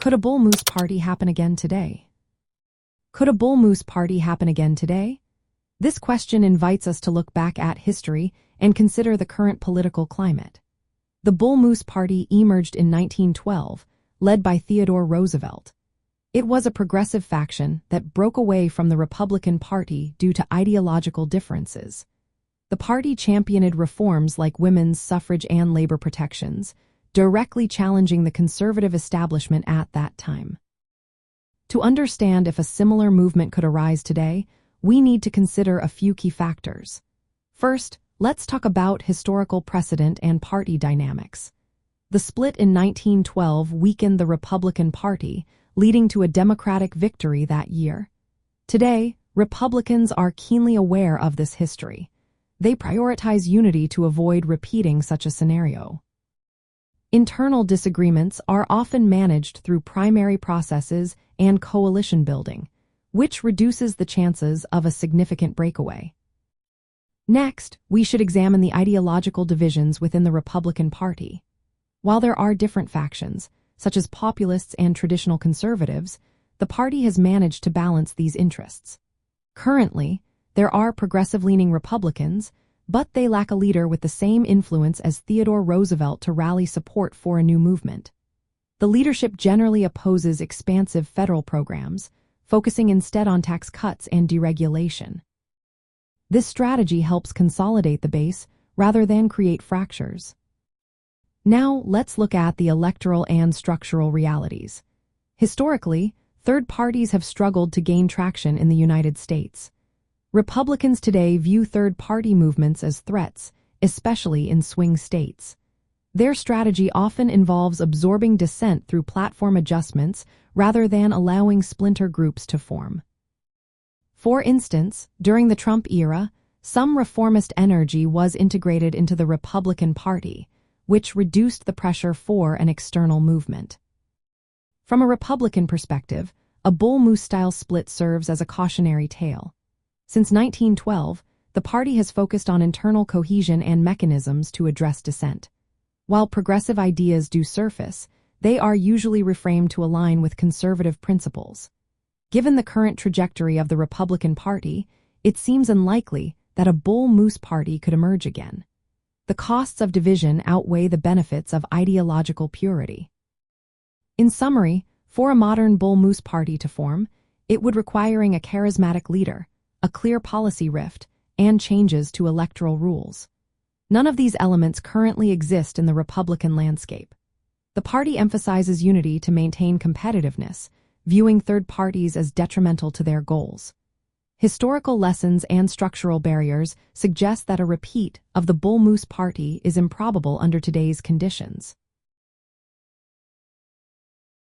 Could a bull moose party happen again today? Could a bull moose party happen again today? This question invites us to look back at history and consider the current political climate. The Bull Moose Party emerged in 1912, led by Theodore Roosevelt. It was a progressive faction that broke away from the Republican Party due to ideological differences. The party championed reforms like women's suffrage and labor protections, directly challenging the conservative establishment at that time. To understand if a similar movement could arise today, we need to consider a few key factors. First, let's talk about historical precedent and party dynamics. The split in 1912 weakened the Republican Party, leading to a Democratic victory that year. Today, Republicans are keenly aware of this history. They prioritize unity to avoid repeating such a scenario. Internal disagreements are often managed through primary processes and coalition building, which reduces the chances of a significant breakaway. Next, we should examine the ideological divisions within the Republican Party. While there are different factions, such as populists and traditional conservatives, the party has managed to balance these interests. Currently, there are progressive-leaning Republicans, but they lack a leader with the same influence as Theodore Roosevelt to rally support for a new movement. The leadership generally opposes expansive federal programs, focusing instead on tax cuts and deregulation. This strategy helps consolidate the base rather than create fractures. Now, let's look at the electoral and structural realities. Historically, third parties have struggled to gain traction in the United States. Republicans today view third-party movements as threats, especially in swing states. Their strategy often involves absorbing dissent through platform adjustments rather than allowing splinter groups to form. For instance, during the Trump era, some reformist energy was integrated into the Republican Party, which reduced the pressure for an external movement. From a Republican perspective, a bull moose-style split serves as a cautionary tale. Since 1912, the party has focused on internal cohesion and mechanisms to address dissent. While progressive ideas do surface, they are usually reframed to align with conservative principles. Given the current trajectory of the Republican Party, it seems unlikely that a bull moose party could emerge again. The costs of division outweigh the benefits of ideological purity. In summary, for a modern bull moose party to form, it would require a charismatic leader, a clear policy rift, and changes to electoral rules. None of these elements currently exist in the Republican landscape. The party emphasizes unity to maintain competitiveness, viewing third parties as detrimental to their goals. Historical lessons and structural barriers suggest that a repeat of the bull moose party is improbable under today's conditions.